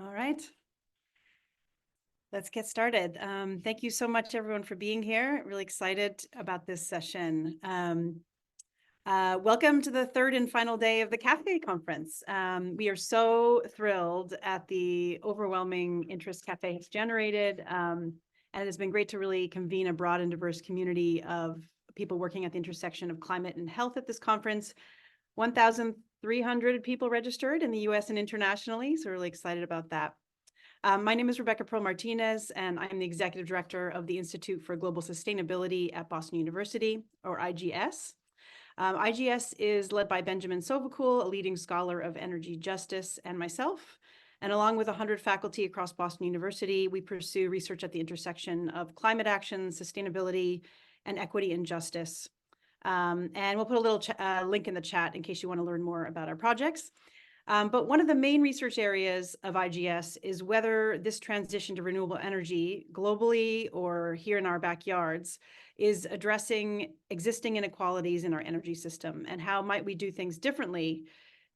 All right. Let's get started. Thank you so much, everyone, for being here. Really excited about this session. Welcome to the third and final day of the CAFE conference. We are so thrilled at the overwhelming interest CAFE has generated. And it has been great to really convene a broad and diverse community of people working at the intersection of climate and health at this conference. 1,300 people registered in the US and internationally, so really excited about that. My name is Rebecca Pearl-Martinez, and I'm the Executive Director of the Institute for Global Sustainability at Boston University, or IGS. IGS is led by Benjamin Sovacool, a leading scholar of energy justice, and myself. And along with 100 faculty across Boston University, we pursue research at the intersection of climate action, sustainability, and equity and justice. And we'll put a little link in the chat in case you want to learn more about our projects. But one of the main research areas of IGS is whether this transition to renewable energy globally or here in our backyards is addressing existing inequalities in our energy system, and how might we do things differently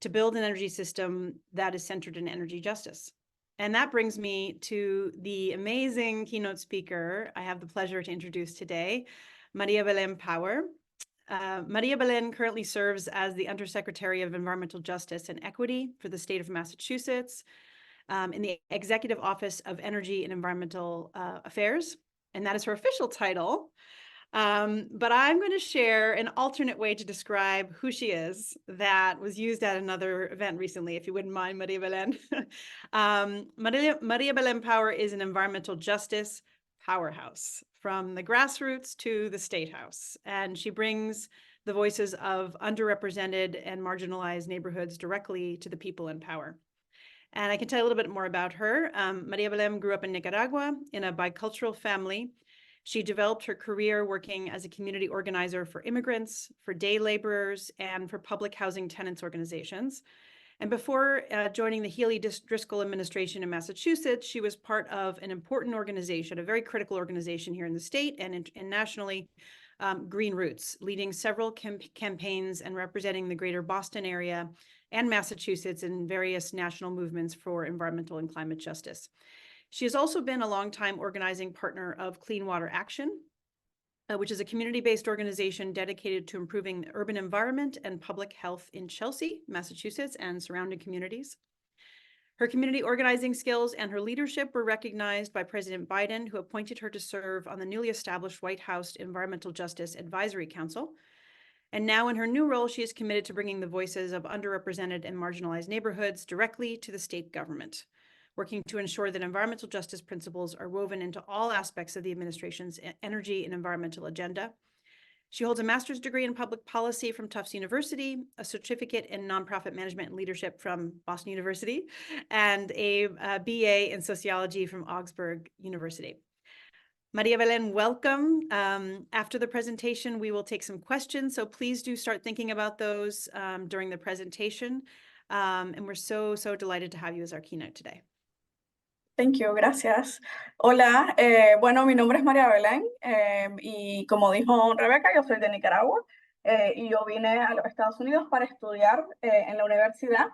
to build an energy system that is centered in energy justice. And that brings me to the amazing keynote speaker I have the pleasure to introduce today, María Belén Power. María Belén currently serves as the Undersecretary of Environmental Justice and Equity for the state of Massachusetts in the Executive Office of Energy and Environmental Affairs, and that is her official title. But I'm going to share an alternate way to describe who she is that was used at another event recently, if you wouldn't mind, María Belén. María Belén Power is an environmental justice powerhouse from the grassroots to the State House. And she brings the voices of underrepresented and marginalized neighborhoods directly to the people in power. And I can tell you a little bit more about her. María Belén grew up in Nicaragua in a bicultural family. She developed her career working as a community organizer for immigrants, for day laborers, and for public housing tenants organizations. And before joining the Healey-Driscoll administration in Massachusetts, she was part of an important organization, a very critical organization here in the state and nationally, Green Roots, leading several campaigns and representing the greater Boston area and Massachusetts in various national movements for environmental and climate justice. She has also been a longtime organizing partner of Clean Water Action, which is a community-based organization dedicated to improving the urban environment and public health in Chelsea, Massachusetts, and surrounding communities. Her community organizing skills and her leadership were recognized by President Biden, who appointed her to serve on the newly established White House Environmental Justice Advisory Council. And now in her new role, she is committed to bringing the voices of underrepresented and marginalized neighborhoods directly to the state government, working to ensure that environmental justice principles are woven into all aspects of the administration's energy and environmental agenda. She holds a master's degree in public policy from Tufts University, a certificate in nonprofit management and leadership from Boston University, and a BA in sociology from Augsburg University. María Belén, welcome. After the presentation, we will take some questions, so please do start thinking about those during the presentation. And we're so delighted to have you as our keynote today. Thank you, gracias. Hola, bueno, mi nombre es María Belén y como dijo Rebeca, yo soy de Nicaragua y yo vine a los Estados Unidos para estudiar en la universidad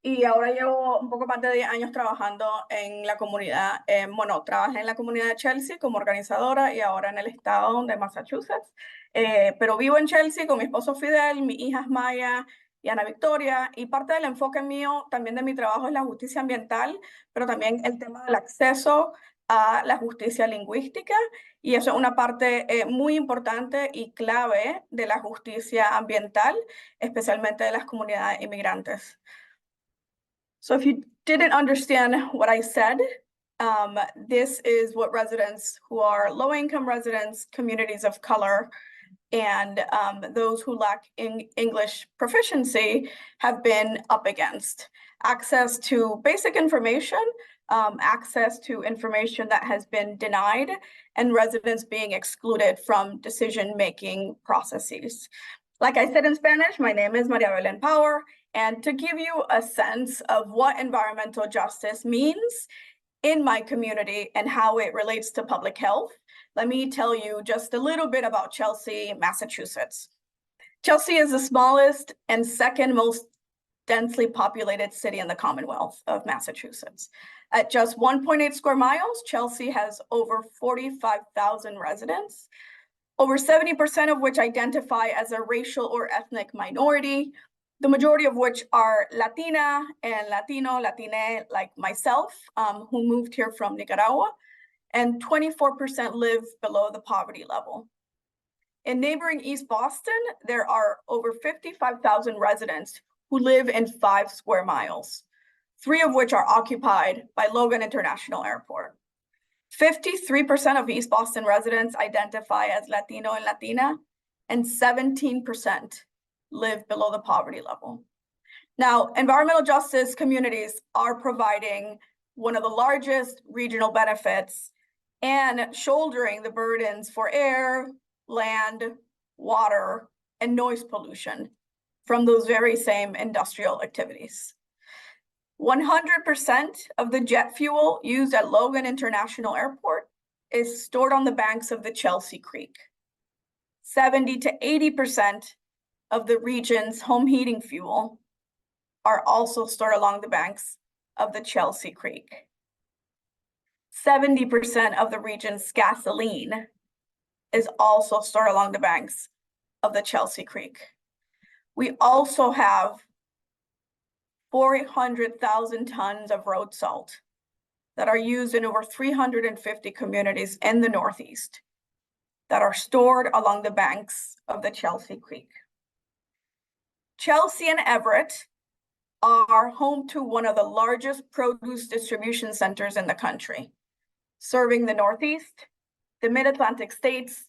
y ahora llevo un poco más de 10 años trabajando en la comunidad. Bueno, trabajé en la comunidad de Chelsea como organizadora y ahora en el estado de Massachusetts, pero vivo en Chelsea con mi esposo Fidel, mis hijas Maya y Ana Victoria, y parte del enfoque mío también de mi trabajo es la justicia ambiental, pero también el tema del acceso a la justicia lingüística, y eso es una parte muy importante y clave de la justicia ambiental, especialmente de las comunidades inmigrantes. So if you didn't understand what I said, this is what residents who are low-income residents, communities of color, and those who lack English proficiency have been up against. Access to basic information, access to information that has been denied, and residents being excluded from decision-making processes. Like I said in Spanish, my name is María Belén Power, and to give you a sense of what environmental justice means in my community and how it relates to public health, let me tell you just a little bit about Chelsea, Massachusetts. Chelsea is the smallest and second most densely populated city in the Commonwealth of Massachusetts. At just 1.8 square miles, Chelsea has over 45,000 residents, over 70% of which identify as a racial or ethnic minority, the majority of which are Latina and Latino, Latine, like myself, who moved here from Nicaragua, and 24% live below the poverty level. In neighboring East Boston, there are over 55,000 residents who live in 5 square miles, 3 of which are occupied by Logan International Airport. 53% of East Boston residents identify as Latino and Latina, and 17% live below the poverty level. Now, environmental justice communities are providing one of the largest regional benefits and shouldering the burdens for air, land, water, and noise pollution from those very same industrial activities. 100% of the jet fuel used at Logan International Airport is stored on the banks of the Chelsea Creek. 70 to 80% of the region's home heating fuel are also stored along the banks of the Chelsea Creek. 70% of the region's gasoline is also stored along the banks of the Chelsea Creek. We also have 400,000 tons of road salt that are used in over 350 communities in the Northeast that are stored along the banks of the Chelsea Creek. Chelsea and Everett are home to one of the largest produce distribution centers in the country, serving the Northeast, the Mid-Atlantic states,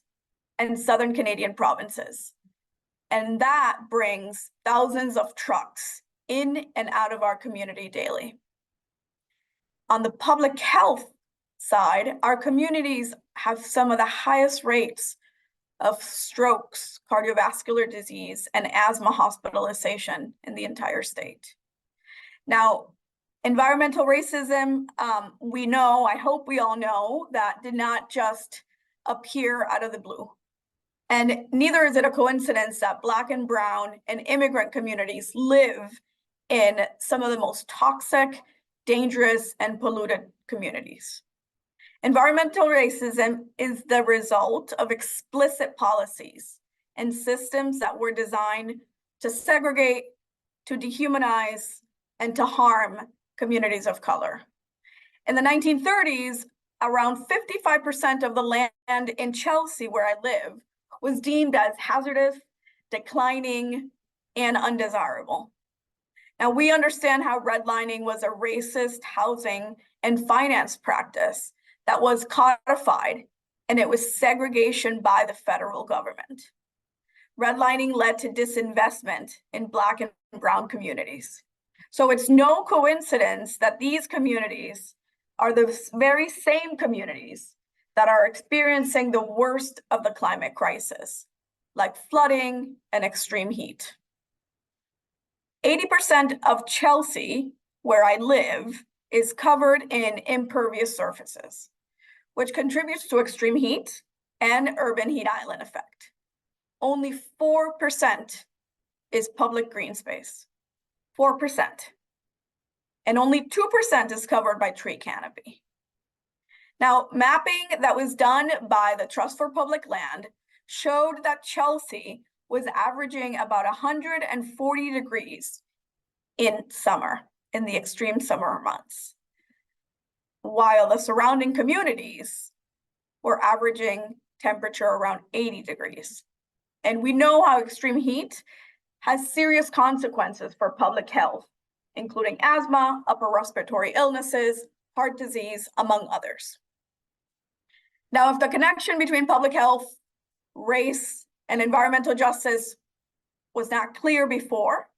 and Southern Canadian provinces. And that brings thousands of trucks in and out of our community daily. On the public health side, our communities have some of the highest rates of strokes, cardiovascular disease, and asthma hospitalization in the entire state. Now, environmental racism, we know, I hope we all know, that did not just appear out of the blue. And neither is it a coincidence that Black and Brown and immigrant communities live in some of the most toxic, dangerous, and polluted communities. Environmental racism is the result of explicit policies and systems that were designed to segregate, to dehumanize, and to harm communities of color. In the 1930s, around 55% of the land in Chelsea, where I live, was deemed as hazardous, declining, and undesirable. Now, we understand how redlining was a racist housing and finance practice that was codified, and it was segregation by the federal government. Redlining led to disinvestment in Black and Brown communities. So it's no coincidence that these communities are the very same communities that are experiencing the worst of the climate crisis, like flooding and extreme heat. 80% of Chelsea, where I live, is covered in impervious surfaces, which contributes to extreme heat and urban heat island effect. Only 4% is public green space, 4%. And only 2% is covered by tree canopy. Now, mapping that was done by the Trust for Public Land showed that Chelsea was averaging about 140 degrees in summer, in the extreme summer months, while the surrounding communities were averaging temperature around 80 degrees. And we know how extreme heat has serious consequences for public health, including asthma, upper respiratory illnesses, heart disease, among others. Now, if the connection between public health, race, and environmental justice was not clear before,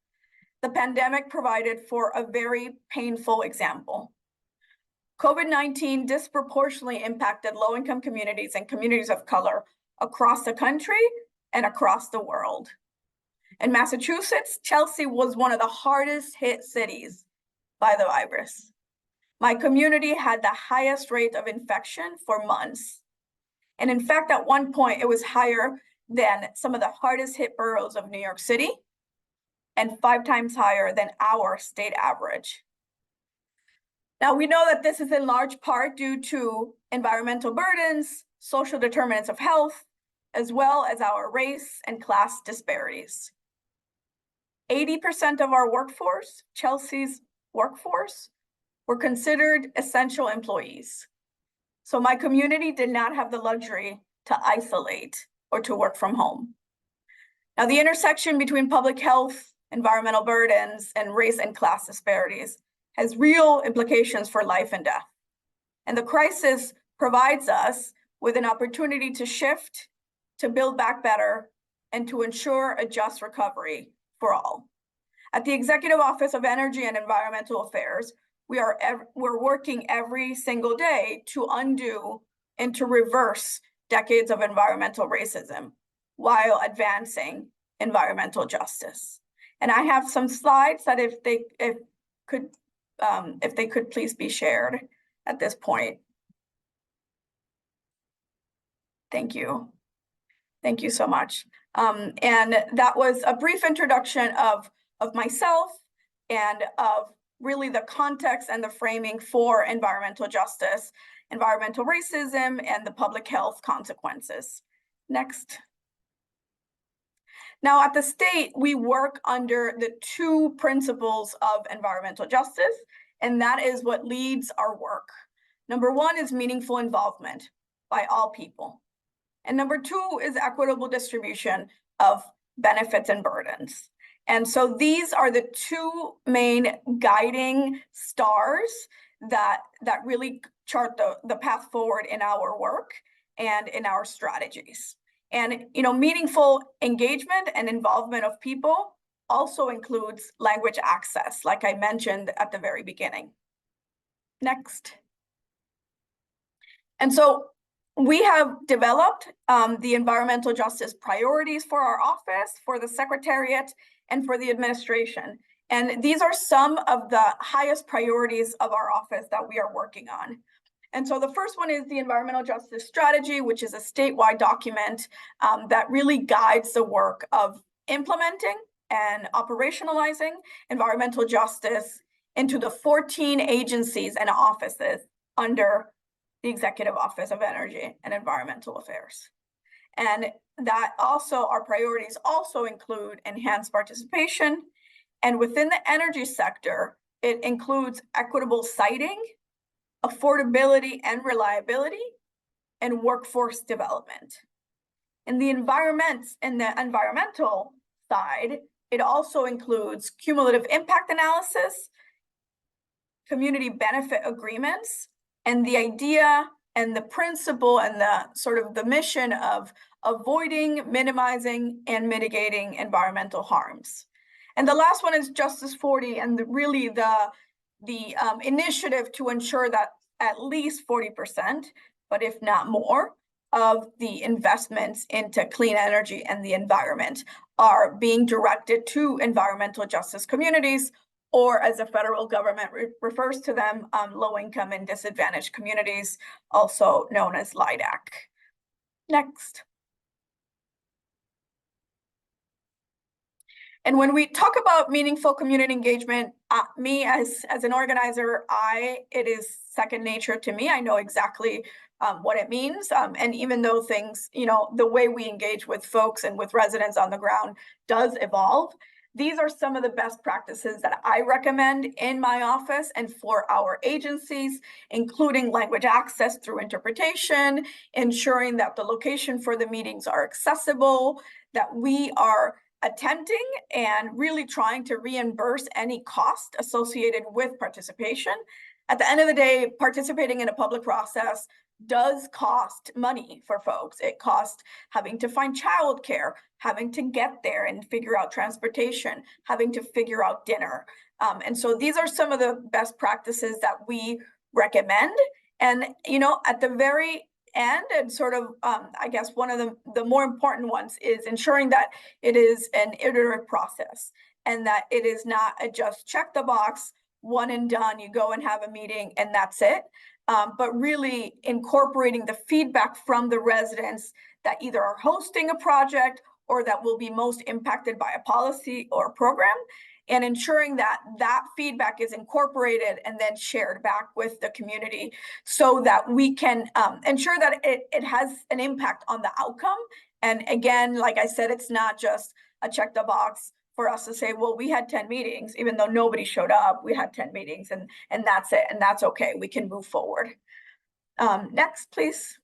the pandemic provided for a very painful example. COVID-19 disproportionately impacted low-income communities and communities of color across the country and across the world. In Massachusetts, Chelsea was one of the hardest hit cities by the virus. My community had the highest rate of infection for months. And in fact, at one point, it was higher than some of the hardest hit boroughs of New York City and 5 times higher than our state average. Now, we know that this is in large part due to environmental burdens, social determinants of health, as well as our race and class disparities. 80% of our workforce, Chelsea's workforce, were considered essential employees. So my community did not have the luxury to isolate or to work from home. Now, the intersection between public health, environmental burdens, and race and class disparities has real implications for life and death. And the crisis provides us with an opportunity to shift, to build back better, and to ensure a just recovery for all. At the Executive Office of Energy and Environmental Affairs, we're working every single day to undo and to reverse decades of environmental racism while advancing environmental justice. And I have some slides that if they could please be shared at this point. Thank you. Thank you so much. And that was a brief introduction of myself and of really the context and the framing for environmental justice, environmental racism, and the public health consequences. Next. Now, at the state, we work under the 2 principles of environmental justice, and that is what leads our work. Number 1 is meaningful involvement by all people. And number 2 is equitable distribution of benefits and burdens. And so these are the 2 main guiding stars that really chart the path forward in our work and in our strategies. And meaningful engagement and involvement of people also includes language access, like I mentioned at the very beginning. Next. And so we have developed the environmental justice priorities for our office, for the Secretariat, and for the administration. And these are some of the highest priorities of our office that we are working on. And so the first one is the Environmental Justice Strategy, which is a statewide document that really guides the work of implementing and operationalizing environmental justice into the 14 agencies and offices under the Executive Office of Energy and Environmental Affairs. And that also, our priorities also include enhanced participation. And within the energy sector, it includes equitable siting, affordability and reliability, and workforce development. In the environmental side, it also includes cumulative impact analysis, community benefit agreements, and the idea and the principle and the sort of the mission of avoiding, minimizing, and mitigating environmental harms. And the last one is Justice 40, and really the initiative to ensure that at least 40%, but if not more, of the investments into clean energy and the environment are being directed to environmental justice communities, or as the federal government refers to them, low-income and disadvantaged communities, also known as LIDAC. Next. And when we talk about meaningful community engagement, me as an organizer, it is second nature to me. I know exactly what it means. And even though things, the way we engage with folks and with residents on the ground does evolve, these are some of the best practices that I recommend in my office and for our agencies, including language access through interpretation, ensuring that the location for the meetings are accessible, that we are attempting and really trying to reimburse any cost associated with participation. At the end of the day, participating in a public process does cost money for folks. It costs having to find childcare, having to get there and figure out transportation, having to figure out dinner. And so these are some of the best practices that we recommend. And, at the very end, and sort of, I guess one of the more important ones is ensuring that it is an iterative process and that it is not a just check the box, one and done, you go and have a meeting and that's it. But really incorporating the feedback from the residents that either are hosting a project or that will be most impacted by a policy or program, and ensuring that that feedback is incorporated and then shared back with the community so that we can ensure that it has an impact on the outcome. And again, like I said, it's not just a check the box for us to say, well, we had 10 meetings, even though nobody showed up, we had 10 meetings and that's it, and that's okay, we can move forward. Next, please.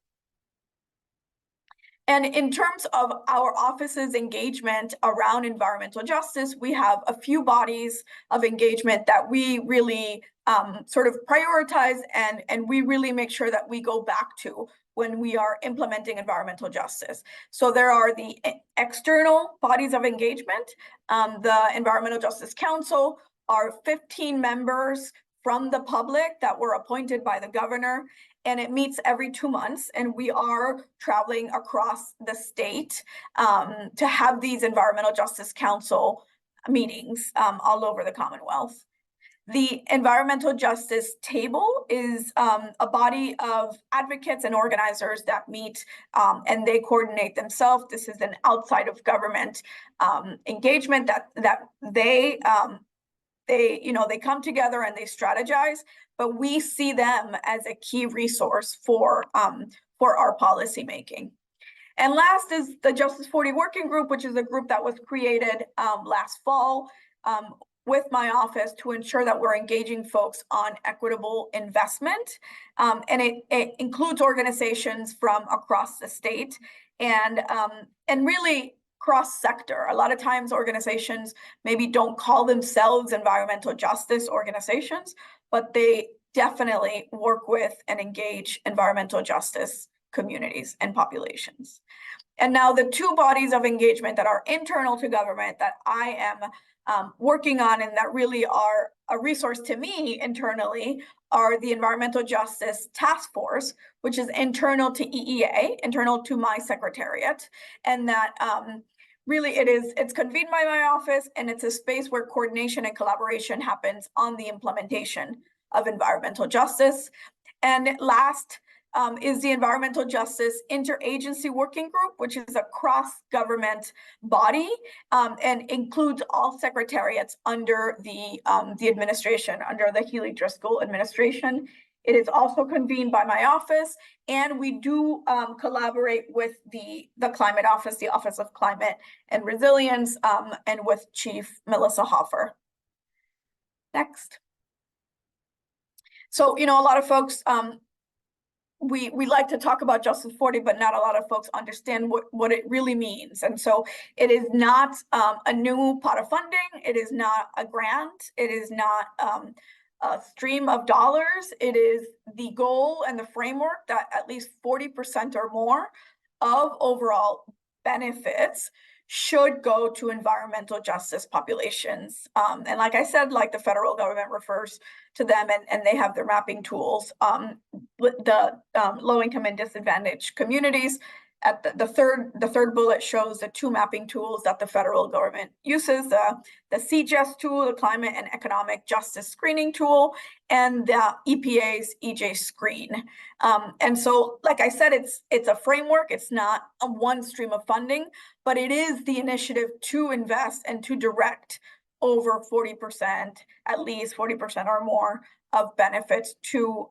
And in terms of our office's engagement around environmental justice, we have a few bodies of engagement that we really sort of prioritize and we really make sure that we go back to when we are implementing environmental justice. So there are the external bodies of engagement. The Environmental Justice Council are 15 members from the public that were appointed by the governor, and it meets every 2 months, and we are traveling across the state to have these Environmental Justice Council meetings all over the Commonwealth. The Environmental Justice Table is a body of advocates and organizers that meet and they coordinate themselves. This is an outside of government engagement that they come together and they strategize, but we see them as a key resource for our policy making. And last is the Justice 40 Working Group, which is a group that was created last fall with my office to ensure that we're engaging folks on equitable investment. And it includes organizations from across the state and really cross-sector. A lot of times organizations maybe don't call themselves environmental justice organizations, but they definitely work with and engage environmental justice communities and populations. And now the two bodies of engagement that are internal to government that I am working on and that really are a resource to me internally are the Environmental Justice Task Force, which is internal to EEA, internal to my secretariat, and that really it's convened by my office, and it's a space where coordination and collaboration happens on the implementation of environmental justice. And last is the Environmental Justice Interagency Working Group, which is a cross-government body and includes all secretariats under the administration, under the Healy-Driscoll administration. It is also convened by my office, and we do collaborate with the Climate Office, the Office of Climate and Resilience, and with Chief Melissa Hoffer. Next. So, a lot of folks, we like to talk about Justice 40, but not a lot of folks understand what it really means. And so it is not a new pot of funding. It is not a grant. It is not a stream of dollars. It is the goal and the framework that at least 40% or more of overall benefits should go to environmental justice populations. And like I said, like the federal government refers to them and they have their mapping tools. The low-income and disadvantaged communities, at the third bullet shows the two mapping tools that the federal government uses, the CJS tool, the Climate and Economic Justice Screening Tool, and the EPA's EJ Screen. And so, like I said, it's a framework. It's not a one stream of funding, but it is the initiative to invest and to direct over 40%, at least 40% or more of benefits to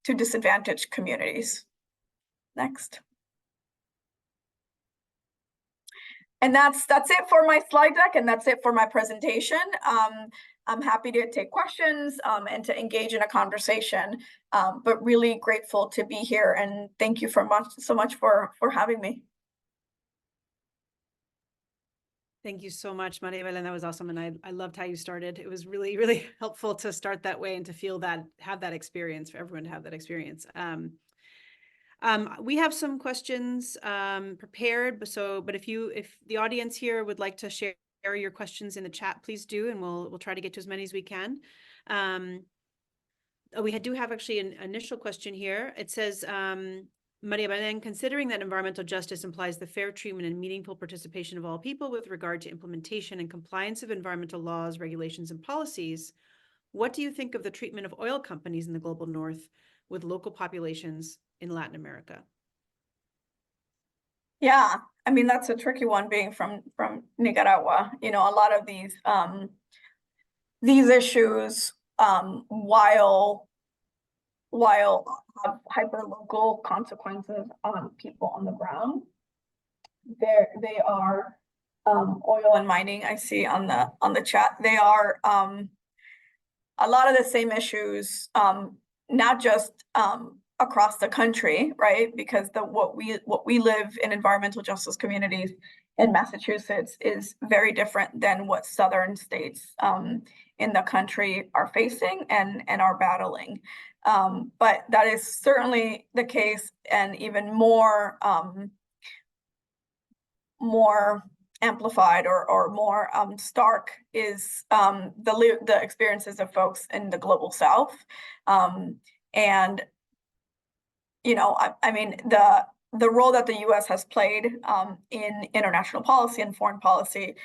disadvantaged communities. Next. And that's it for my slide deck, and that's it for my presentation. I'm happy to take questions and to engage in a conversation, but really grateful to be here, and thank you so much for having me. Thank you so much, María Belén. That was awesome, and I loved how you started. It was really, really helpful to start that way and to feel that, have that experience, for everyone to have that experience. We have some questions prepared, but if the audience here would like to share your questions in the chat, please do, and we'll try to get to as many as we can. We do have actually an initial question here. It says, María Belén, considering that environmental justice implies the fair treatment and meaningful participation of all people with regard to implementation and compliance of environmental laws, regulations, and policies, what do you think of the treatment of oil companies in the global north with local populations in Latin America? Yeah, I mean, that's a tricky one being from Nicaragua. You know, a lot of these issues, while have hyper-local consequences on people on the ground, they are oil and mining, I see on the chat. They are a lot of the same issues, not just across the country, right? Because what we live in environmental justice communities in Massachusetts is very different than what southern states in the country are facing and are battling. But that is certainly the case, and even more amplified or more stark is the experiences of folks in the global South. And, you know, I mean, the role that the US has played in international policy and foreign policy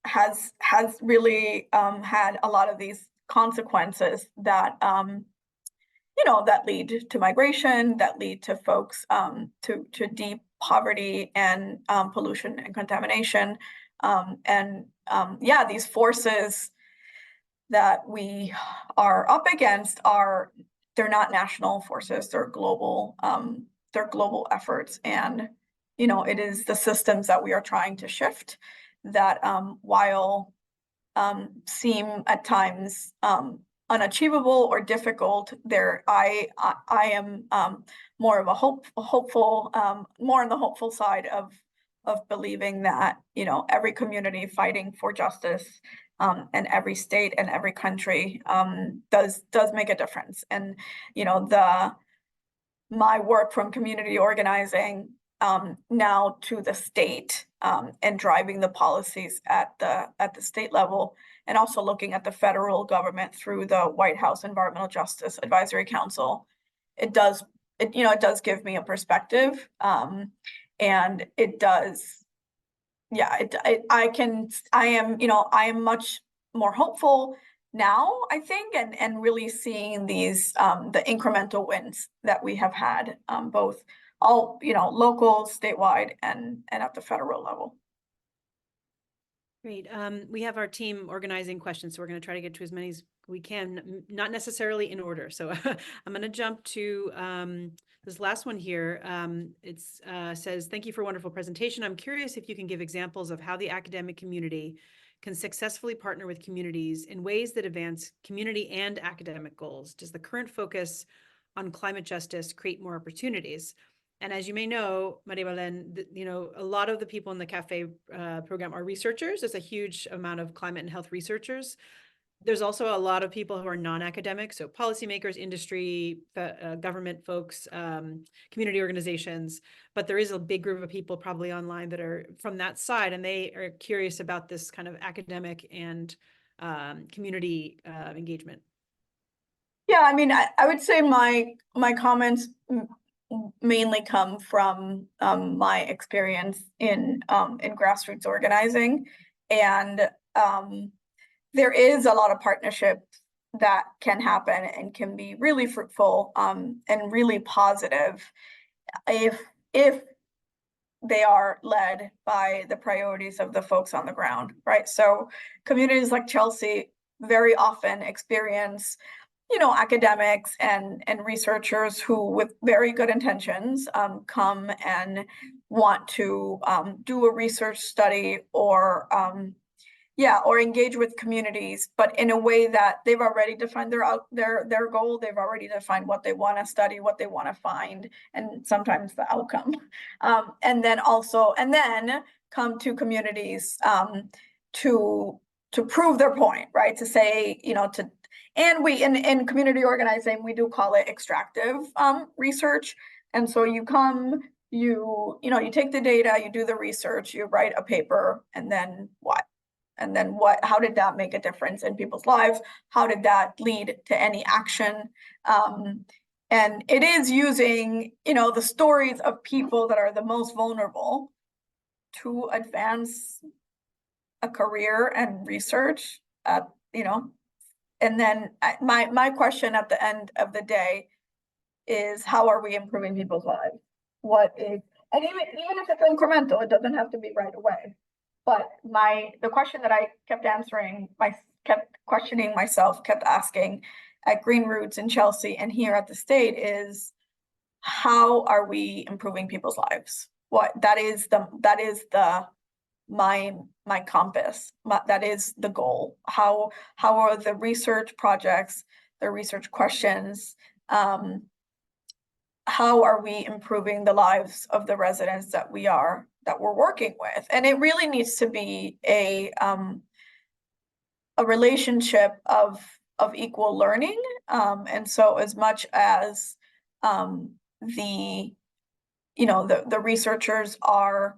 has really had a lot of these consequences that you know, that lead to migration, that lead to folks to deep poverty and pollution and contamination. Yeah, these forces that we are up against they're not national forces, they're global efforts. And, you know, it is the systems that we are trying to shift that while seem at times unachievable or difficult, I am more of a hopeful, more on the hopeful side of believing that, you know, every community fighting for justice and every state and every country does make a difference. And, you know, my work from community organizing now to the state and driving the policies at the state level, and also looking at the federal government through the White House Environmental Justice Advisory Council. It does give me a perspective, and it does, yeah, I am much more hopeful now, I think, and really seeing these the incremental wins that we have had, both all, you know, local, statewide, and at the federal level. Great. We have our team organizing questions, so we're going to try to get to as many as we can, not necessarily in order. So I'm going to jump to this last one here. It says, thank you for a wonderful presentation. I'm curious if you can give examples of how the academic community can successfully partner with communities in ways that advance community and academic goals. Does the current focus on climate justice create more opportunities? And as you may know, María Belén, you know, a lot of the people in the CAFE program are researchers. There's a huge amount of climate and health researchers. There's also a lot of people who are non-academic, so policymakers, industry, government folks, community organizations. But there is a big group of people probably online that are from that side, and they are curious about this kind of academic and community engagement. Yeah, I mean, I would say my comments mainly come from my experience in grassroots organizing, and there is a lot of partnership that can happen and can be really fruitful and really positive if they are led by the priorities of the folks on the ground, right? So communities like Chelsea very often experience, you know, academics and researchers who, with very good intentions, come and want to do a research study or engage with communities, but in a way that they've already defined their goal. They've already defined what they want to study, what they want to find, and sometimes the outcome. And then come to communities to prove their point, right? To say, you know, and we in community organizing, we do call it extractive research. And so you come, you take the data, you do the research, you write a paper, and then what? And then what? How did that make a difference in people's lives? How did that lead to any action? And it is using, you know, the stories of people that are the most vulnerable to advance a career and research, you know. And then my question at the end of the day is, how are we improving people's lives? And even if it's incremental, it doesn't have to be right away. But the question that I kept kept questioning myself, kept asking at Green Roots in Chelsea and here at the state is, how are we improving people's lives? That is my compass. That is the goal. How are the research projects, the research questions, how are we improving the lives of the residents that we're working with? And it really needs to be a relationship of equal learning. And so as much as the researchers are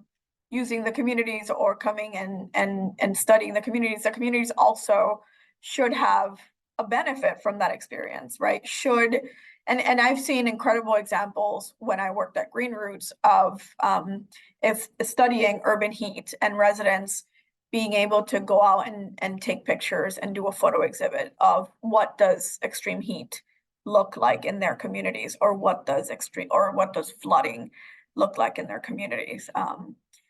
using the communities or coming and studying the communities also should have a benefit from that experience, right? And I've seen incredible examples when I worked at Green Roots of if studying urban heat and residents being able to go out and take pictures and do a photo exhibit of what does extreme heat look like in their communities, or what does flooding look like in their communities.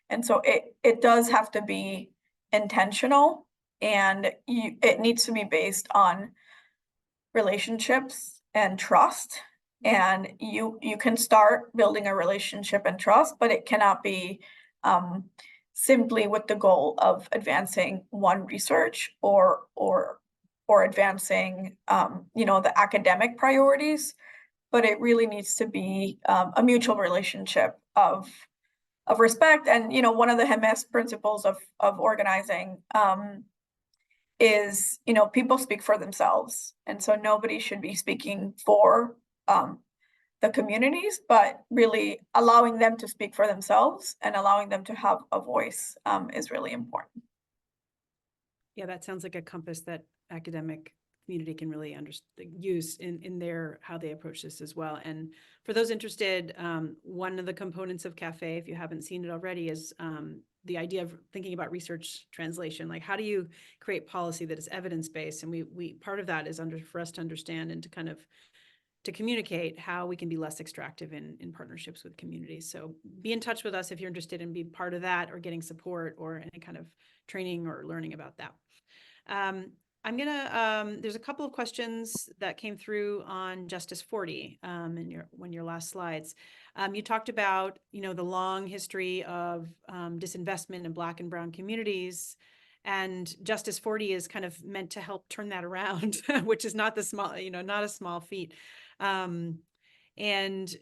And so it does have to be intentional, and it needs to be based on relationships and trust. And you can start building a relationship and trust, but it cannot be simply with the goal of advancing one research or advancing the academic priorities. But it really needs to be a mutual relationship of respect. And one of the HEMES principles of organizing is people speak for themselves, and so nobody should be speaking for the communities, but really allowing them to speak for themselves and allowing them to have a voice is really important. Yeah, that sounds like a compass that academic community can really use in how they approach this as well. And for those interested, one of the components of CAFE, if you haven't seen it already, is the idea of thinking about research translation. Like, how do you create policy that is evidence-based? And we part of that is for us to understand and to kind of to communicate how we can be less extractive in partnerships with communities. So be in touch with us if you're interested in being part of that, or getting support, or any kind of training or learning about that. I'm gonna, there's a couple of questions that came through on Justice 40 in your last slides. You talked about, the long history of disinvestment in Black and Brown communities, and Justice 40 is kind of meant to help turn that around, which is not not a small feat. And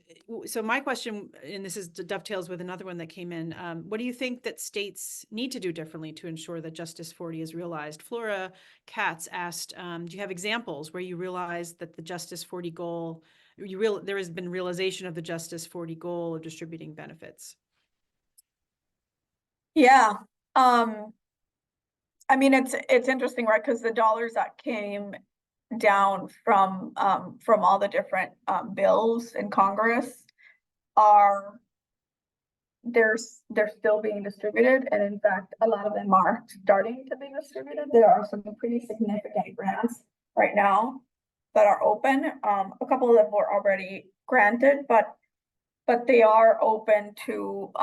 so my question, and this dovetails with another one that came in, what do you think that states need to do differently to ensure that Justice 40 is realized? Flora Katz asked, do you have examples where you realized that the Justice 40 goal, there has been realization of the Justice 40 goal of distributing benefits? Yeah. I mean, it's interesting, right? Because the dollars that came down from all the different bills in Congress they're still being distributed, and in fact a lot of them are starting to be distributed. There are some pretty significant grants right now that are open. A couple of them were already granted, but they are open to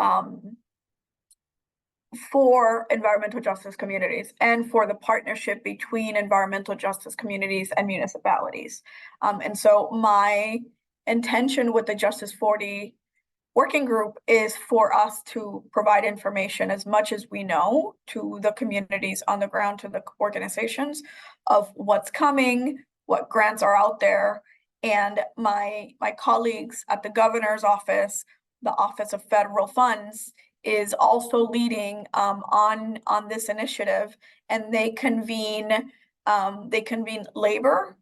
for environmental justice communities and for the partnership between environmental justice communities and municipalities. And so my intention with the Justice 40 working group is for us to provide information as much as we know to the communities on the ground, to the organizations, of what's coming, what grants are out there. And my colleagues at the governor's office, the Office of Federal Funds, is also leading on this initiative, and they convene labor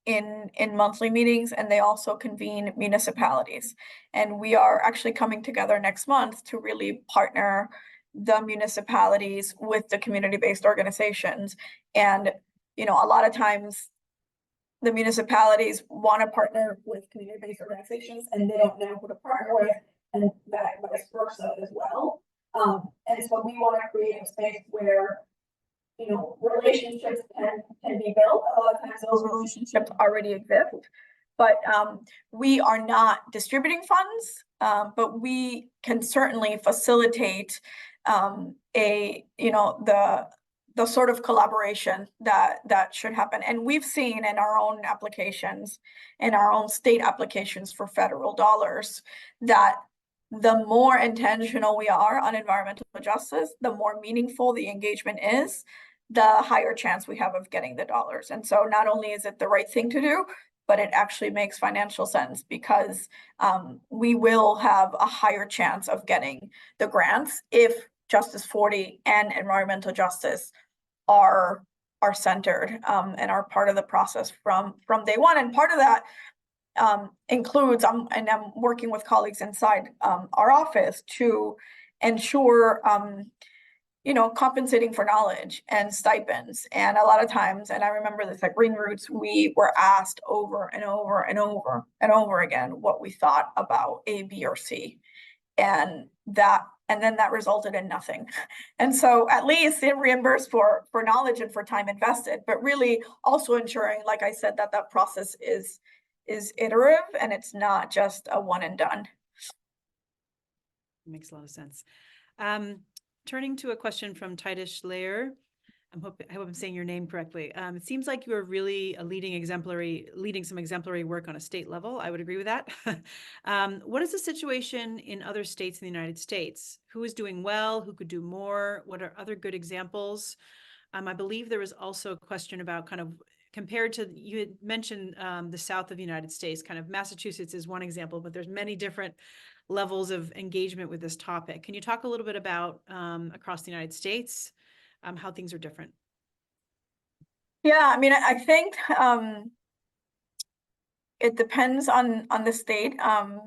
in monthly meetings, and they also convene municipalities. And we are actually coming together next month to really partner the municipalities with the community-based organizations. And a lot of times the municipalities want to partner with community-based organizations and they don't know who to partner with, and that vice versa as well. And so we want to create a space where relationships can be built. A lot of times those relationships already exist, but we are not distributing funds. but we can certainly facilitate the sort of collaboration that should happen. And we've seen in our own applications, in our own state applications for federal dollars, that the more intentional we are on environmental justice, the more meaningful the engagement is, the higher chance we have of getting the dollars. And so not only is it the right thing to do, but it actually makes financial sense, because we will have a higher chance of getting the grants if Justice 40 and environmental justice are centered and are part of the process from day one. And part of that includes, and I'm working with colleagues inside our office to ensure compensating for knowledge and stipends. And a lot of times, and I remember this at Green Roots, we were asked over and over and over and over again what we thought about A, B, or C. And then that resulted in nothing. And so at least it reimbursed for knowledge and for time invested, but really also ensuring, like I said, that process is iterative and it's not just a one and done. Makes a lot of sense. Turning to a question from Titus Lair. I hope I'm saying your name correctly. It seems like you're really leading some exemplary work on a state level. I would agree with that. What is the situation in other states in the United States? Who is doing well? Who could do more? What are other good examples? I believe there was also a question about kind of compared to, you had mentioned the South of the United States, kind of Massachusetts is one example, but there's many different levels of engagement with this topic. Can you talk a little bit about across the United States, how things are different? Yeah, I mean, I think it depends on the state. I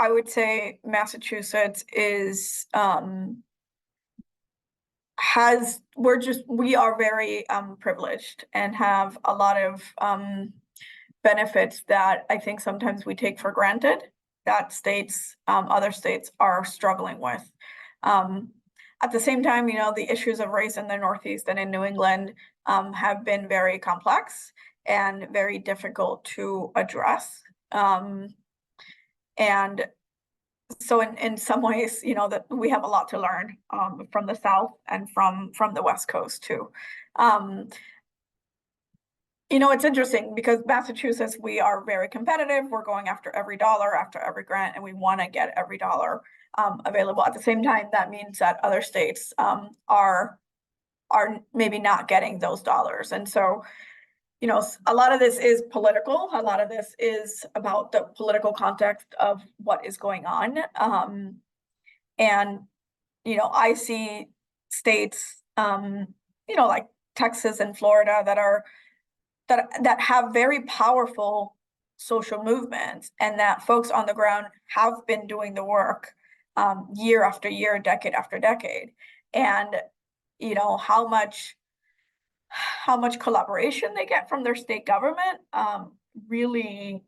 would say Massachusetts is we are very privileged and have a lot of benefits that I think sometimes we take for granted that other states are struggling with. At the same time, the issues of race in the Northeast and in New England have been very complex and very difficult to address. And so in some ways, that we have a lot to learn from the South and from the West Coast too. It's interesting because Massachusetts, we are very competitive. We're going after every dollar, after every grant, and we want to get every dollar available. At the same time, that means that other states are maybe not getting those dollars. And so, a lot of this is political. A lot of this is about the political context of what is going on. And, I see states, like Texas and Florida that have very powerful social movements, and that folks on the ground have been doing the work year after year, decade after decade. And, how much collaboration they get from their state government really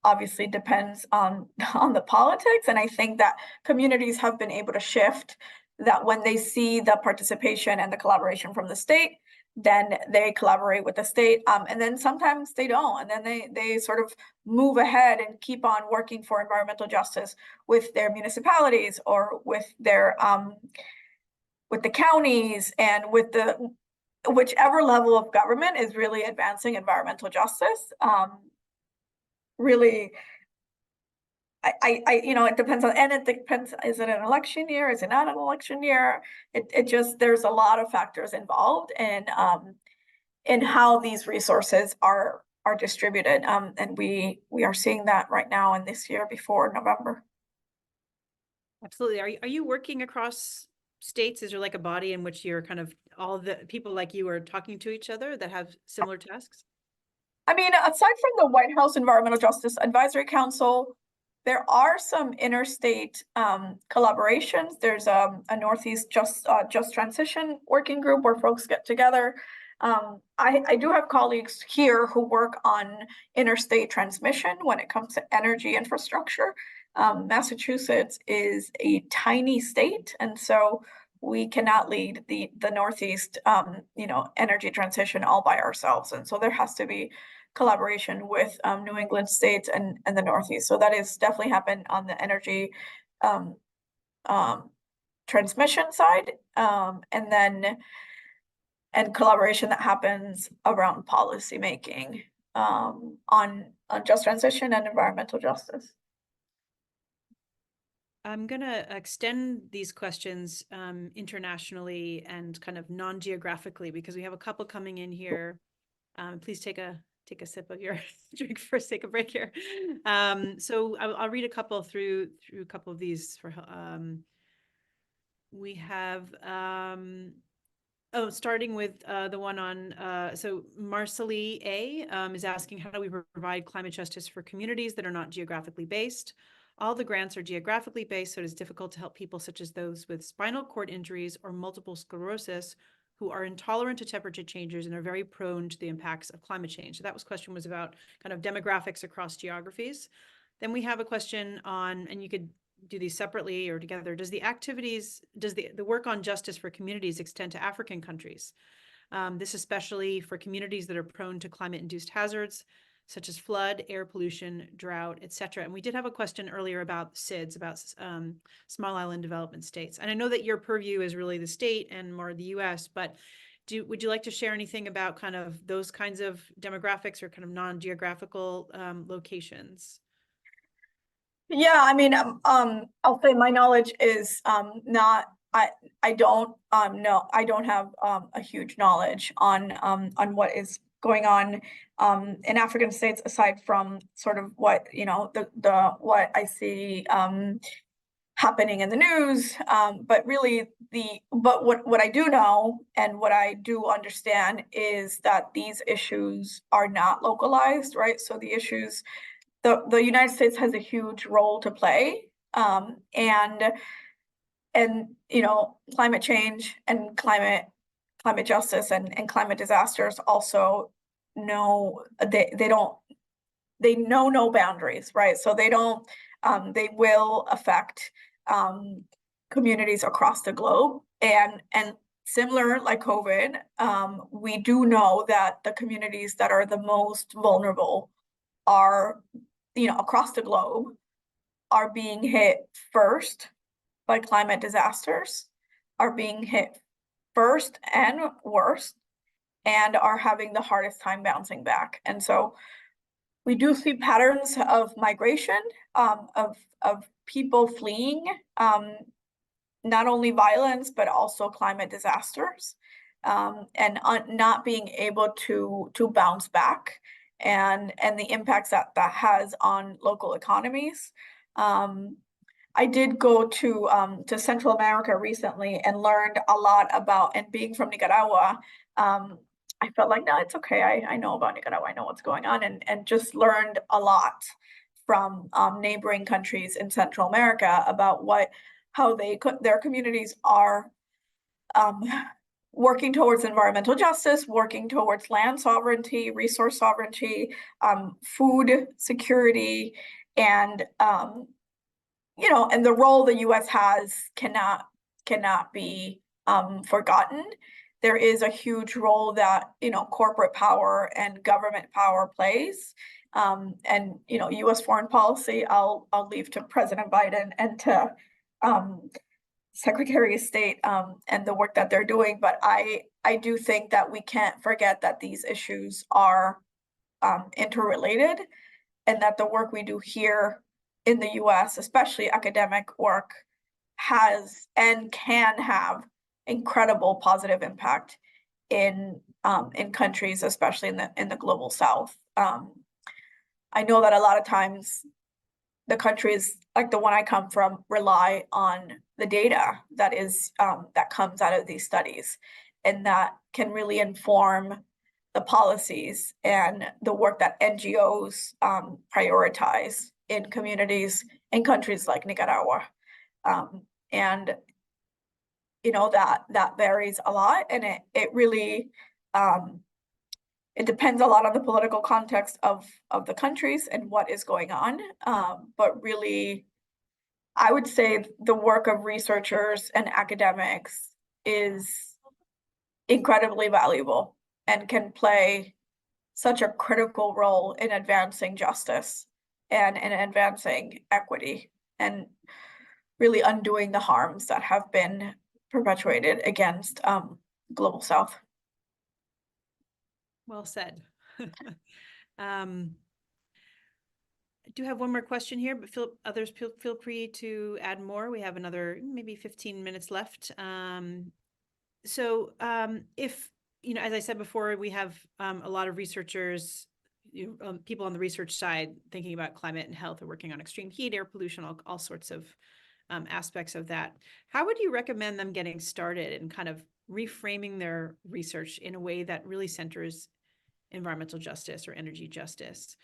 obviously depends on the politics. And I think that communities have been able to shift that when they see the participation and the collaboration from the state, then they collaborate with the state. And then sometimes they don't. And then they sort of move ahead and keep on working for environmental justice with their municipalities or with their with the counties and with whichever level of government is really advancing environmental justice. Really, it depends on, and it depends, is it an election year? Is it not an election year? It just, there's a lot of factors involved in how these resources are distributed. And we are seeing that right now in this year before November. Absolutely. Are you working across states? Is there like a body in which you're kind of all the people like you are talking to each other that have similar tasks? I mean, aside from the White House Environmental Justice Advisory Council, there are some interstate collaborations. There's a Northeast Just Transition working group where folks get together. I do have colleagues here who work on interstate transmission when it comes to energy infrastructure. Massachusetts is a tiny state, and so we cannot lead the Northeast, energy transition all by ourselves. And so there has to be collaboration with New England states and the Northeast. So that is definitely happened on the energy transmission side, and collaboration that happens around policy making on just transition and environmental justice. I'm going to extend these questions internationally and kind of non-geographically, because we have a couple coming in here. Please take a sip of your drink for sake of break here. So I'll read a couple through a couple of these. For we have starting with the one on so Marcelly A is asking, how do we provide climate justice for communities that are not geographically based? All the grants are geographically based, so it is difficult to help people such as those with spinal cord injuries or multiple sclerosis who are intolerant to temperature changes and are very prone to the impacts of climate change. So that question was about kind of demographics across geographies. Then we have a question on, and you could do these separately or together, does the work on justice for communities extend to African countries? This especially for communities that are prone to climate-induced hazards, such as flood, air pollution, drought, etc. And we did have a question earlier about SIDS, about small island development states. And I know that your purview is really the state and more the US, but would you like to share anything about kind of those kinds of demographics or kind of non-geographical locations? Yeah, I mean, I'll say my knowledge is not. I don't know. I don't have a huge knowledge on what is going on in African states, aside from sort of what the what I see happening in the news. But really, what I do know and what I do understand is that these issues are not localized, right? So the issues. The United States has a huge role to play, and climate change and climate justice and climate disasters also know they know no boundaries, right? So they don't they will affect communities across the globe, and similar like COVID, we do know that the communities that are the most vulnerable are across the globe are being hit first by climate disasters, are being hit first and worst, and are having the hardest time bouncing back. And so we do see patterns of migration, of people fleeing, not only violence, but also climate disasters, and not being able to bounce back. And the impacts that has on local economies. I did go to Central America recently and learned a lot about, and being from Nicaragua, I felt like, no, it's okay. I know about Nicaragua. I know what's going on, and just learned a lot from neighboring countries in Central America about how their communities are working towards environmental justice, working towards land sovereignty, resource sovereignty, food security, and and the role the U.S. has cannot be forgotten. There is a huge role that corporate power and government power plays, and U.S. foreign policy. I'll leave to President Biden and to Secretary of State and the work that they're doing, but I do think that we can't forget that these issues are interrelated, and that the work we do here in the U.S., especially academic work, has and can have incredible positive impact in countries, especially in the global South. I know that a lot of times the countries like the one I come from rely on the data that comes out of these studies, and that can really inform the policies and the work that NGOs prioritize in communities in countries like Nicaragua. And that varies a lot, and it really it depends a lot on the political context of the countries and what is going on. But really, I would say the work of researchers and academics is incredibly valuable and can play such a critical role in advancing justice and in advancing equity and really undoing the harms that have been perpetuated against Global South. Well said. I do have one more question here, but others feel free to add more. We have another maybe 15 minutes left. If, as I said before, we have a lot of researchers, people on the research side thinking about climate and health, or working on extreme heat, air pollution, all sorts of aspects of that. How would you recommend them getting started and kind of reframing their research in a way that really centers environmental justice or energy justice?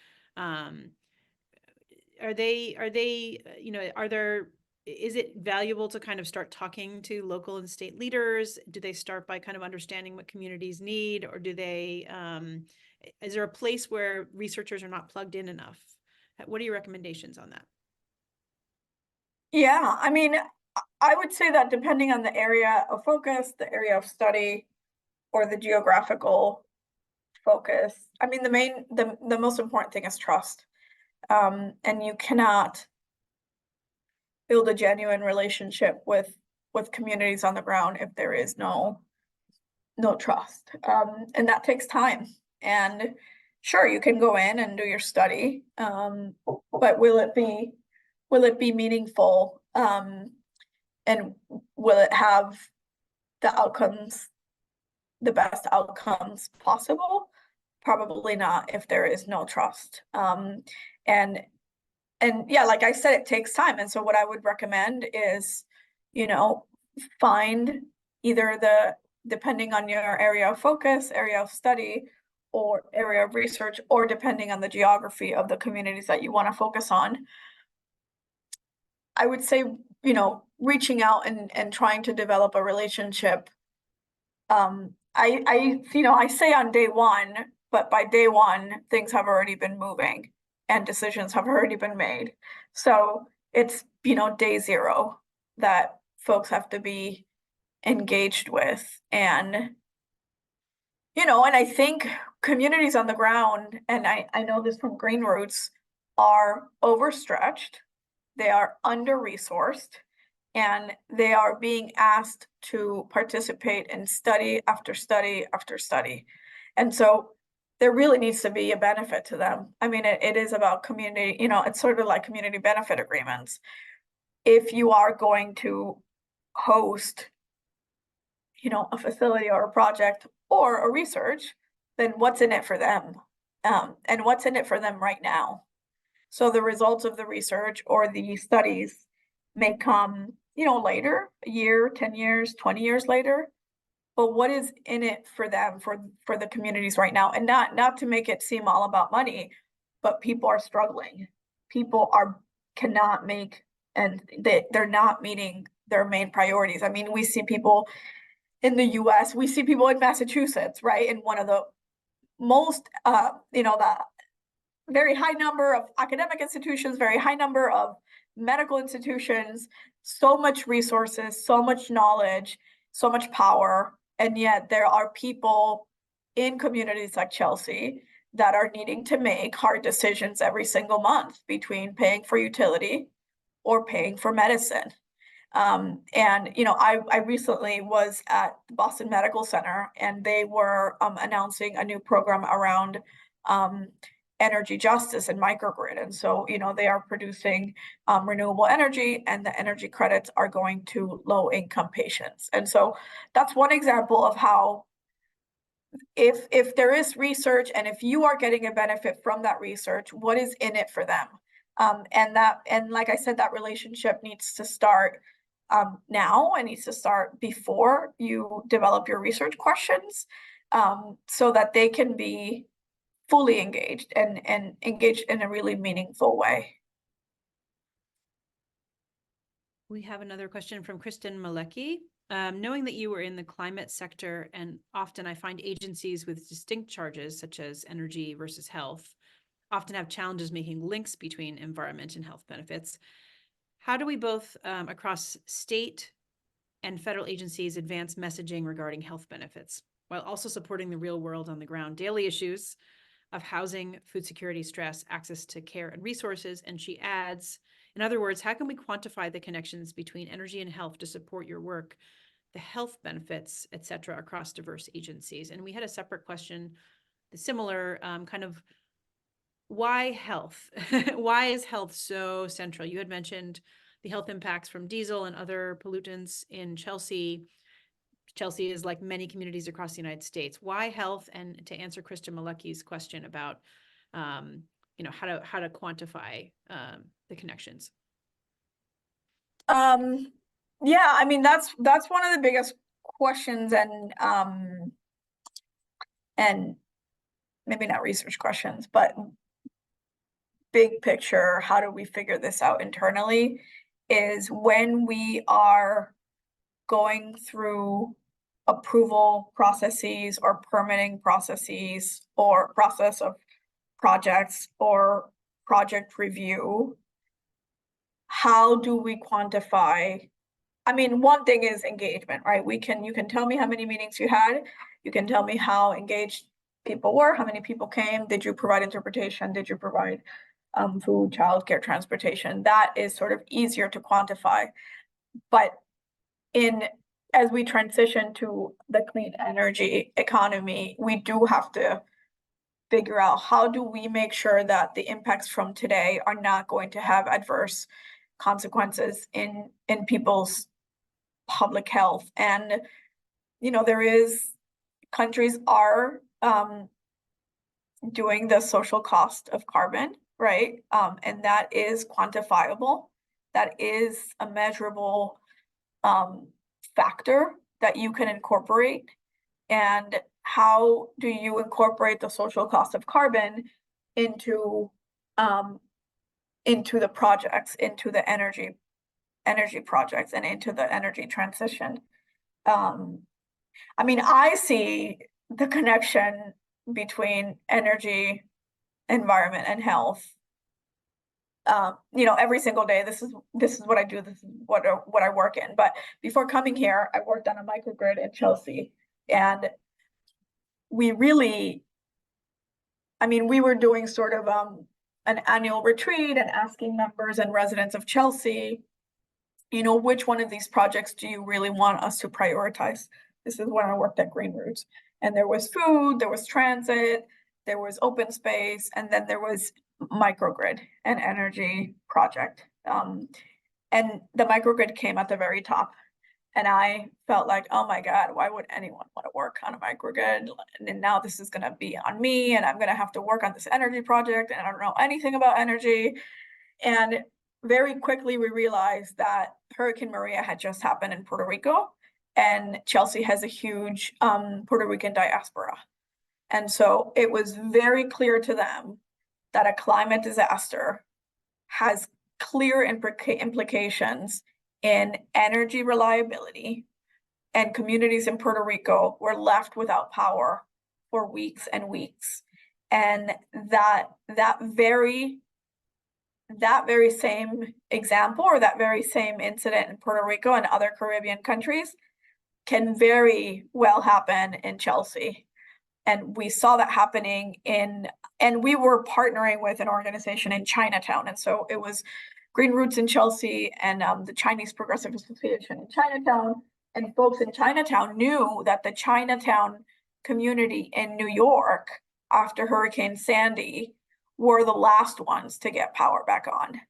Is it valuable to kind of start talking to local and state leaders? Do they start by kind of understanding what communities need, or is there a place where researchers are not plugged in enough? What are your recommendations on that? Yeah, I mean, I would say that depending on the area of focus, the area of study, or the geographical focus, I mean, the most important thing is trust. And you cannot build a genuine relationship with communities on the ground if there is no trust. And that takes time. And sure, you can go in and do your study, but will it be meaningful? And will it have the best outcomes possible? Probably not if there is no trust. And yeah, like I said, it takes time. And so what I would recommend is, find either depending on your area of focus, area of study, or area of research, or depending on the geography of the communities that you want to focus on, I would say, reaching out and trying to develop a relationship. I say on day one, but by day one, things have already been moving and decisions have already been made. So it's, day zero that folks have to be engaged with. And, and I think communities on the ground, and I know this from Green Roots, are overstretched, they are under-resourced, and they are being asked to participate in study after study after study. And so there really needs to be a benefit to them. I mean, it is about community, it's sort of like community benefit agreements. If you are going to host, a facility or a project or a research, then what's in it for them? And what's in it for them right now? So the results of the research or the studies may come, later, a year, 10 years, 20 years later. But what is in it for them, for the communities right now? And not to make it seem all about money, but people are struggling. People cannot make, and they're not meeting their main priorities. I mean, we see people in the US, we see people in Massachusetts, right? In one of the most, the very high number of academic institutions, very high number of medical institutions, so much resources, so much knowledge, so much power. And yet there are people in communities like Chelsea that are needing to make hard decisions every single month between paying for utility or paying for medicine. I recently was at the Boston Medical Center, and they were announcing a new program around energy justice and microgrid. And so, they are producing renewable energy, and the energy credits are going to low income patients. And so that's one example of how if there is research and if you are getting a benefit from that research, what is in it for them? And like I said, that relationship needs to start now, and needs to start before you develop your research questions, so that they can be fully engaged and engaged in a really meaningful way. We have another question from Kristen Malecki. Knowing that you were in the climate sector, and often I find agencies with distinct charges, such as energy versus health, often have challenges making links between environment and health benefits. How do we both, across state and federal agencies advance messaging regarding health benefits, while also supporting the real world on the ground daily issues of housing, food security, stress, access to care and resources. And she adds, in other words, how can we quantify the connections between energy and health to support your work, the health benefits, et cetera, across diverse agencies? And we had a separate question, similar kind of, why health? Why is health so central? You had mentioned the health impacts from diesel and other pollutants in Chelsea. Chelsea is like many communities across the United States. Why health? And to answer Krista Malecki's question about, how to quantify the connections. Yeah, I mean, that's one of the biggest questions, and maybe not research questions, but big picture, how do we figure this out internally, is when we are going through approval processes or permitting processes or process of projects or project review, how do we quantify? I mean, one thing is engagement, right? You can tell me how many meetings you had, you can tell me how engaged people were, how many people came, did you provide interpretation, did you provide food, childcare, transportation? That is sort of easier to quantify. But as we transition to the clean energy economy, we do have to figure out how do we make sure that the impacts from today are not going to have adverse consequences in people's public health. And countries are doing the social cost of carbon, right? And that is quantifiable. That is a measurable factor that you can incorporate. And how do you incorporate the social cost of carbon into the projects, into the energy projects, and into the energy transition? I mean, I see the connection between energy, environment, and health. Every single day. This is what I do. This is what I work in. But before coming here, I worked on a microgrid in Chelsea, and we were doing sort of an annual retreat and asking members and residents of Chelsea, which one of these projects do you really want us to prioritize? This is when I worked at Green Roots. And there was food, there was transit, there was open space, and then there was microgrid and energy project. And the microgrid came at the very top. And I felt like, oh my God, why would anyone want to work on a microgrid? And now this is going to be on me, and I'm going to have to work on this energy project, and I don't know anything about energy. And very quickly, we realized that Hurricane Maria had just happened in Puerto Rico, and Chelsea has a huge Puerto Rican diaspora. And so it was very clear to them that a climate disaster has clear implications in energy reliability, and communities in Puerto Rico were left without power for weeks and weeks. And that very same example, or that very same incident in Puerto Rico and other Caribbean countries, can very well happen in Chelsea. And we saw that happening and we were partnering with an organization in Chinatown. And so it was Green Roots in Chelsea and the Chinese Progressive Association in Chinatown. And folks in Chinatown knew that the Chinatown community in New York, after Hurricane Sandy, were the last ones to get power back on.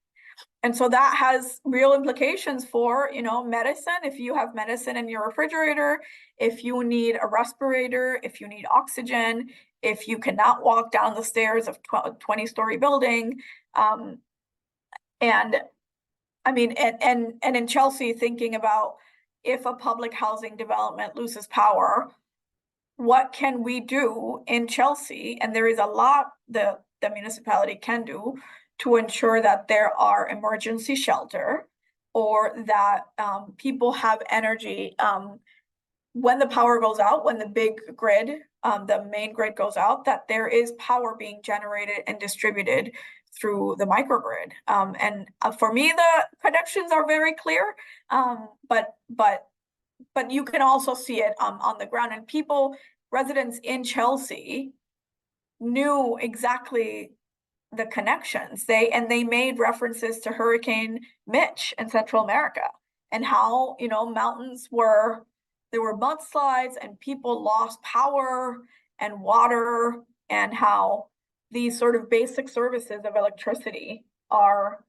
And so that has real implications for, medicine. If you have medicine in your refrigerator, if you need a respirator, if you need oxygen, if you cannot walk down the stairs of a 20-story building. And in Chelsea, thinking about if a public housing development loses power, what can we do in Chelsea? And there is a lot the municipality can do to ensure that there are emergency shelter, or that people have energy when the power goes out, when the big grid, the main grid goes out, that there is power being generated and distributed through the microgrid. And for me, the connections are very clear, but but you can also see it on the ground, and residents in Chelsea knew exactly the connections. They made references to Hurricane Mitch in Central America, and how, there were mudslides and people lost power and water, and how these sort of basic services of electricity are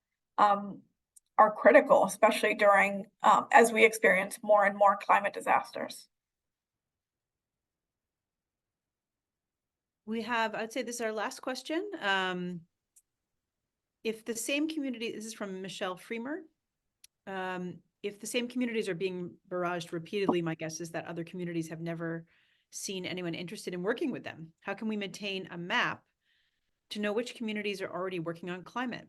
critical, especially during as we experience more and more climate disasters. We have, I'd say this is our last question. If the same community, this is from Michelle Freemer. If the same communities are being barraged repeatedly, my guess is that other communities have never seen anyone interested in working with them. How can we maintain a map to know which communities are already working on climate?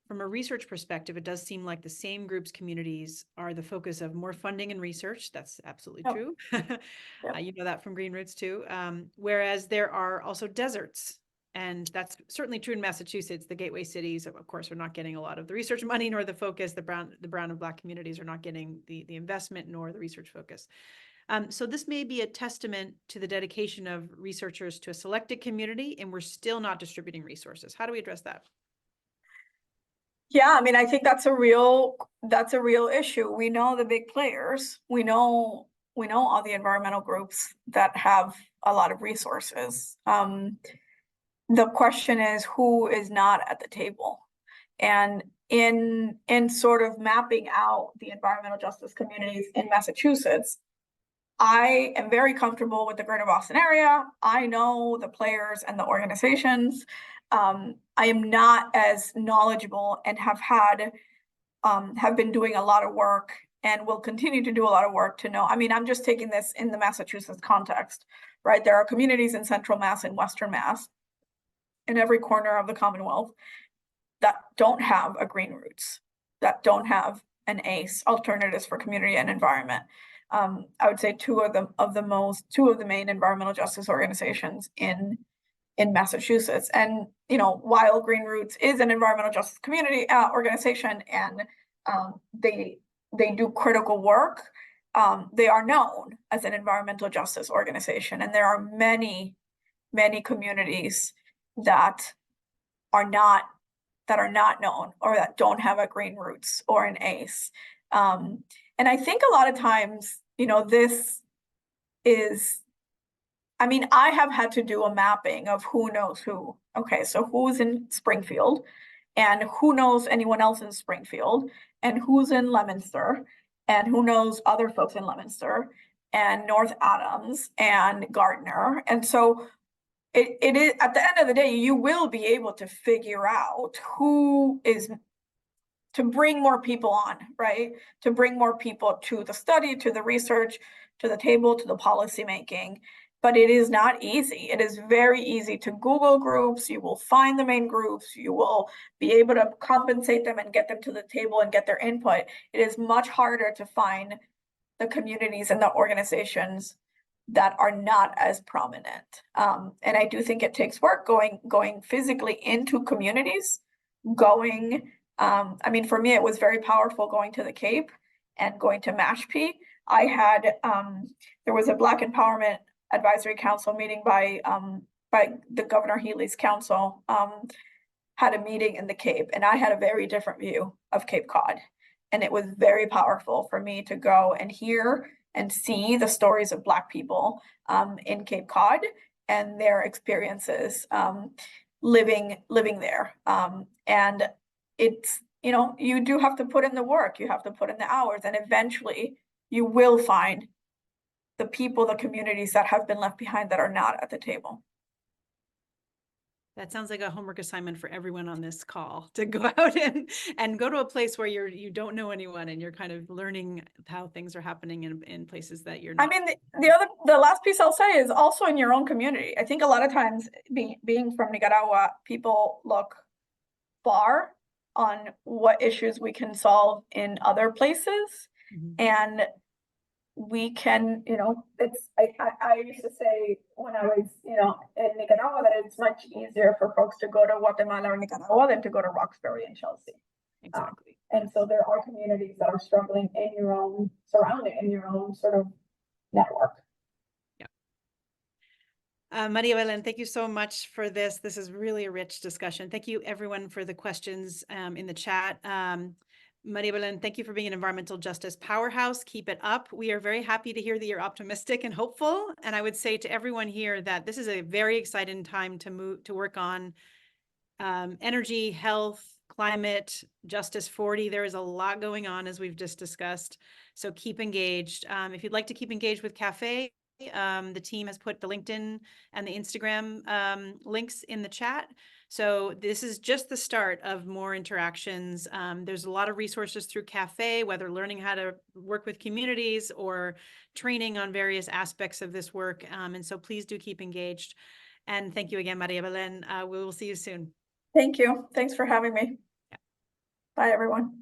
From a research perspective, it does seem like the same groups, communities are the focus of more funding and research. That's absolutely Yep. true. Yep. You know that from Green Roots too. Whereas there are also deserts. And that's certainly true in Massachusetts. The gateway cities, of course, are not getting a lot of the research money nor the focus. The brown and black communities are not getting the investment nor the research focus. So this may be a testament to the dedication of researchers to a selected community, and we're still not distributing resources. How do we address that? Yeah, I mean, I think that's a real issue. We know the big players. We know all the environmental groups that have a lot of resources. The question is, who is not at the table? And in sort of mapping out the environmental justice communities in Massachusetts, I am very comfortable with the Greater Boston area. I know the players and the organizations. I am not as knowledgeable, and have been doing a lot of work and will continue to do a lot of work to know. I mean, I'm just taking this in the Massachusetts context, right? There are communities in Central Mass and Western Mass, in every corner of the Commonwealth, that don't have a Green Roots, that don't have an ACE, Alternatives for Community and Environment. I would say two of the main environmental justice organizations in Massachusetts. And while Green Roots is an environmental justice community organization, and they do critical work, they are known as an environmental justice organization, and there are many communities that are not known, or that don't have a Green Roots or an ACE. And I think a lot of times, this is, I mean, I have had to do a mapping of who knows who. Okay, so who's in Springfield, and who knows anyone else in Springfield, and who's in Leominster, and who knows other folks in Leominster, and North Adams, and Gardner. And so it is, at the end of the day, you will be able to figure out who is, to bring more people on, right? To bring more people to the study, to the research, to the table, to the policy making. But it is not easy. It is very easy to Google groups. You will find the main groups. You will be able to compensate them and get them to the table and get their input. It is much harder to find the communities and the organizations that are not as prominent. And I do think it takes work going physically into communities, I mean, for me, it was very powerful going to the Cape and going to Mashpee. I had, there was a Black Empowerment Advisory Council meeting by the Governor Healy's council, had a meeting in the Cape, and I had a very different view of Cape Cod. And it was very powerful for me to go and hear and see the stories of Black people in Cape Cod and their experiences living there. And it's, you do have to put in the work, you have to put in the hours, and eventually you will find the people, the communities that have been left behind that are not at the table. That sounds like a homework assignment for everyone on this call, to go out and go to a place where you don't know anyone, and you're kind of learning how things are happening in places that you're not. I mean, the last piece I'll say is also in your own community. I think a lot of times, being from Nicaragua, people look far on what issues we can solve in other places. Mhm. And we can, I used to say when I was, in Nicaragua, that it's much easier for folks to go to Guatemala or Nicaragua than to go to Roxbury and Chelsea. Exactly. And so there are communities that are struggling in your own surrounding, in your own sort of network. María Belén, thank you so much for this. This is really a rich discussion. Thank you everyone for the questions in the chat. María Belén, thank you for being an environmental justice powerhouse. Keep it up. We are very happy to hear that you're optimistic and hopeful. And I would say to everyone here that this is a very exciting time to work on energy, health, climate, Justice 40. There is a lot going on, as we've just discussed. So keep engaged. If you'd like to keep engaged with CAFE, the team has put the LinkedIn and the Instagram links in the chat. So this is just the start of more interactions. There's a lot of resources through CAFE, whether learning how to work with communities or training on various aspects of this work. And so please do keep engaged. And thank you again, María Belén. We will see you soon. Thank you. Thanks for having me. Yeah. Bye, everyone.